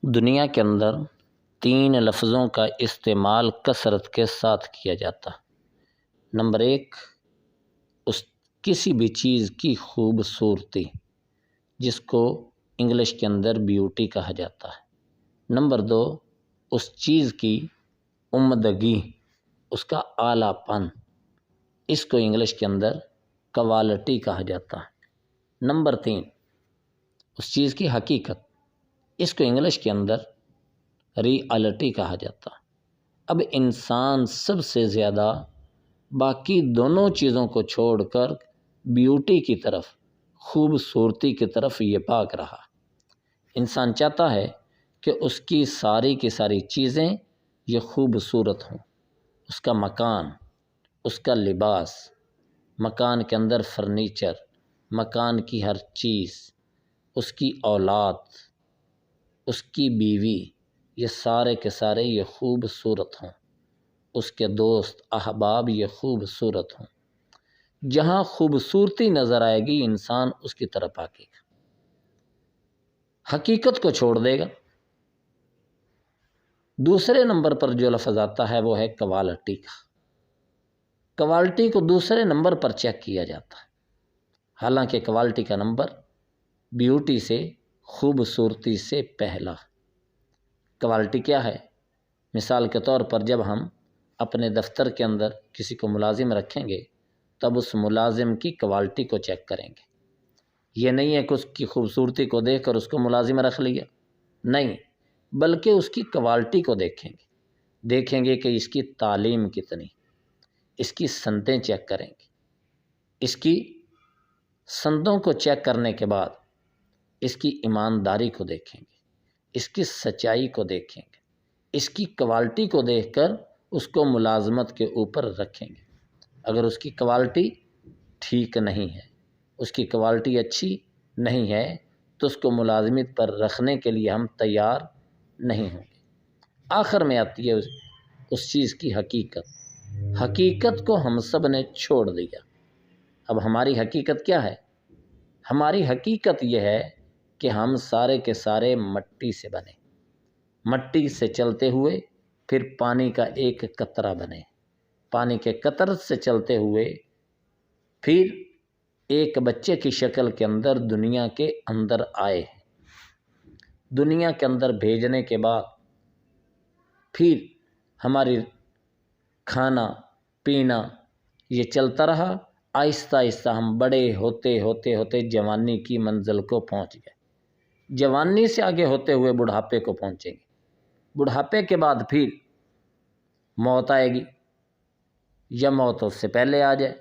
دنیا کے اندر 3 لفظوں کا استعمال کثرت کے ساتھ کیا جاتا ہے۔ نمبر 1، کسی بھی چیز کی خوبصورتی، جس کو انگلش کے اندر بیوٹی کہا جاتا ہے۔ نمبر 2، اس چیز کی عمدگی، اس کا اعلیٰ پن، اس کو انگلش کے اندر کوالٹی کہا جاتا ہے۔ نمبر 3، اس چیز کی حقیقت، اس کو انگلش کے اندر ریالٹی کہا جاتا ہے۔ اب انسان سب سے زیادہ باقی دونوں چیزوں کو چھوڑ کر بیوٹی کی طرف، خوبصورتی کی طرف یہ بھاگ رہا۔ انسان چاہتا ہے کہ اس کی ساری چیزیں یہ خوبصورت ہوں، اس کا مکان، اس کا لباس، مکان کے اندر فرنیچر، مکان کی ہر چیز، اس کی اولاد، اس کی بیوی، یہ سارے کے سارے یہ خوبصورت ہوں، اس کے دوست احباب یہ خوبصورت ہوں۔ جہاں خوبصورتی نظر آئے گی انسان اس کی طرف آگے گا، حقیقت کو چھوڑ دے گا۔ دوسرے نمبر پر جو لفظ آتا ہے وہ ہے کوالٹی کا۔ کوالٹی کو دوسرے نمبر پر چیک کیا جاتا ہے، حالانکہ کوالٹی کا نمبر بیوٹی سے، خوبصورتی سے پہلا۔ کوالٹی کیا ہے؟ مثال کے طور پر جب ہم اپنے دفتر کے اندر کسی کو ملازم رکھیں گے تب اس ملازم کی کوالٹی کو چیک کریں گے۔ یہ نہیں ہے کہ اس کی خوبصورتی کو دیکھ کر اس کو ملازم رکھ لیا، نہیں، بلکہ اس کی کوالٹی کو دیکھیں گے کہ اس کی تعلیم کتنی، اس کی سندیں چیک کریں گے۔ اس کی سندوں کو چیک کرنے کے بعد اس کی ایمانداری کو دیکھیں گے، اس کی سچائی کو دیکھیں گے، اس کی کوالٹی کو دیکھ کر اس کو ملازمت کے اوپر رکھیں گے۔ اگر اس کی کوالٹی ٹھیک نہیں ہے، اس کی کوالٹی اچھی نہیں ہے تو اس کو ملازمت پر رکھنے کے لیے ہم تیار نہیں ہوں گے۔ آخر میں آتی ہے اس چیز کی حقیقت کو ہم سب نے چھوڑ دیا۔ اب ہماری حقیقت کیا ہے؟ ہماری حقیقت یہ ہے کہ ہم سارے کے سارے مٹی سے بنے، مٹی سے چلتے ہوئے پھر پانی کا ایک قطرہ بنے، پانی کے قطرے سے چلتے ہوئے پھر ایک بچے کی شکل کے اندر دنیا کے اندر آئے ہیں۔ دنیا کے اندر بھیجنے کے بعد پھر ہماری کھانا پینا یہ چلتا رہا، آہستہ آہستہ ہم بڑے ہوتے جوانی کی منزل کو پہنچ گئے۔ جوانی سے آگے ہوتے ہوئے بڑھاپے کو پہنچیں گے، بڑھاپے کے بعد پھر موت آئے گی، یا موت اس سے پہلے آ جائے،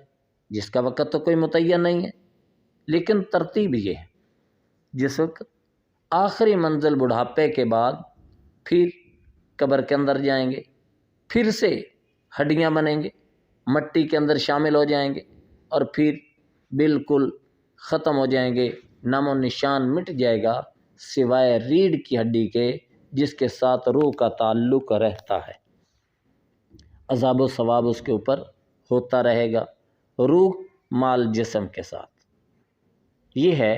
جس کا وقت تو کوئی متعین نہیں ہے، لیکن ترتیب یہ ہے۔ جس وقت آخری منزل بڑھاپے کے بعد پھر قبر کے اندر جائیں گے، پھر سے ہڈیاں بنیں گے، مٹی کے اندر شامل ہو جائیں گے، اور پھر بالکل ختم ہو جائیں گے، نام و نشان مٹ جائے گا سوائے ریڑھ کی ہڈی کے، جس کے ساتھ روح کا تعلق رہتا ہے۔ عذاب و ثواب اس کے اوپر ہوتا رہے گا، روح مال جسم کے ساتھ۔ یہ ہے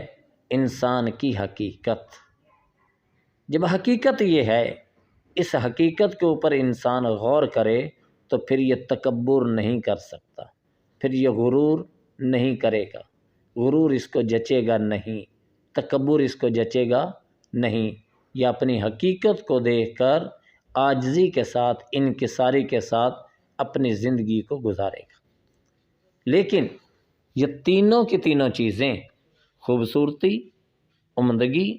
انسان کی حقیقت۔ جب حقیقت یہ ہے، اس حقیقت کے اوپر انسان غور کرے تو پھر یہ تکبر نہیں کر سکتا، پھر یہ غرور نہیں کرے گا۔ غرور اس کو جچے گا نہیں، تکبر اس کو جچے گا نہیں۔ یہ اپنی حقیقت کو دیکھ کر عاجزی کے ساتھ، انکساری کے ساتھ اپنی زندگی کو گزارے گا۔ لیکن یہ تینوں کی تینوں چیزیں، خوبصورتی، عمدگی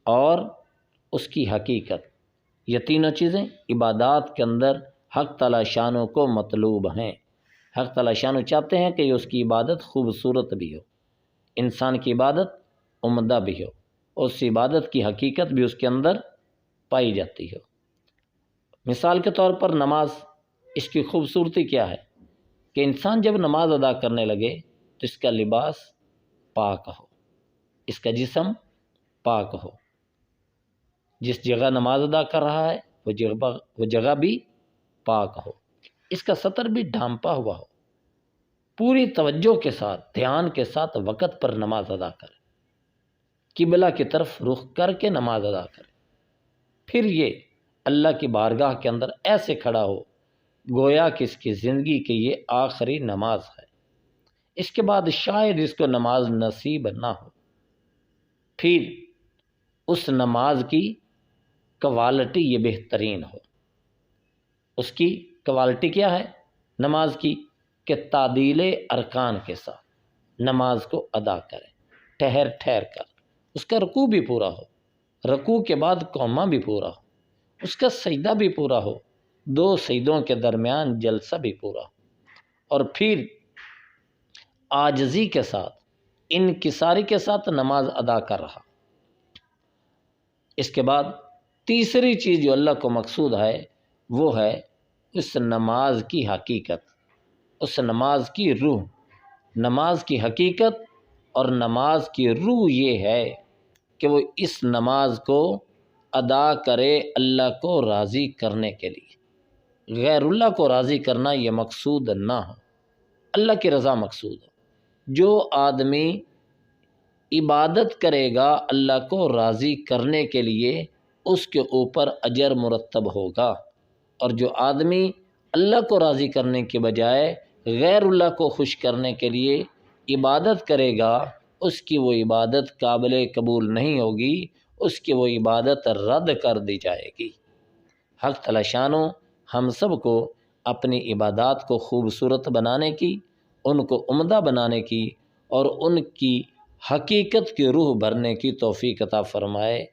اور اس کی حقیقت، یہ تینوں چیزیں عبادات کے اندر حق تعالی شانوں کو مطلوب ہیں۔ حق تعالی شانوں چاہتے ہیں کہ اس کی عبادت خوبصورت بھی ہو، انسان کی عبادت عمدہ بھی ہو، اور اس عبادت کی حقیقت بھی اس کے اندر پائی جاتی ہو۔ مثال کے طور پر نماز، اس کی خوبصورتی کیا ہے کہ انسان جب نماز ادا کرنے لگے تو اس کا لباس پاک ہو، اس کا جسم پاک ہو، جس جگہ نماز ادا کر رہا ہے وہ جگہ بھی پاک ہو، اس کا سطر بھی ڈھانپا ہوا ہو، پوری توجہ کے ساتھ، دھیان کے ساتھ وقت پر نماز ادا کرے، قبلہ کی طرف رخ کر کے نماز ادا کرے۔ پھر یہ اللہ کی بارگاہ کے اندر ایسے کھڑا ہو گویا کہ اس کی زندگی کی یہ آخری نماز ہے، اس کے بعد شاید اس کو نماز نصیب نہ ہو۔ پھر اس نماز کی کوالٹی یہ بہترین ہو۔ اس کی کوالٹی کیا ہے نماز کی؟ کہ تعدیل ارکان کے ساتھ نماز کو ادا کرے، ٹھہر ٹھہر کر، اس کا رکوع بھی پورا ہو، رکوع کے بعد قومہ بھی پورا ہو، اس کا سجدہ بھی پورا ہو، 2 سجدوں کے درمیان جلسہ بھی پورا ہو، اور پھر عاجزی کے ساتھ انکساری کے ساتھ نماز ادا کر رہا۔ اس کے بعد تیسری چیز جو اللہ کو مقصود ہے وہ ہے اس نماز کی حقیقت، اس نماز کی روح۔ نماز کی حقیقت اور نماز کی روح یہ ہے کہ وہ اس نماز کو ادا کرے اللہ کو راضی کرنے کے لیے۔ غیر اللہ کو راضی کرنا یہ مقصود نہ ہو، اللہ کی رضا مقصود ہو۔ جو آدمی عبادت کرے گا اللہ کو راضی کرنے کے لیے اس کے اوپر اجر مرتب ہوگا، اور جو آدمی اللہ کو راضی کرنے کے بجائے غیر اللہ کو خوش کرنے کے لیے عبادت کرے گا اس کی وہ عبادت قابل قبول نہیں ہوگی، اس کی وہ عبادت رد کر دی جائے گی۔ حق تعالی شانو ہم سب کو اپنی عبادات کو خوبصورت بنانے کی، ان کو عمدہ بنانے کی اور ان کی حقیقت کی روح بھرنے کی توفیق عطا فرمائے۔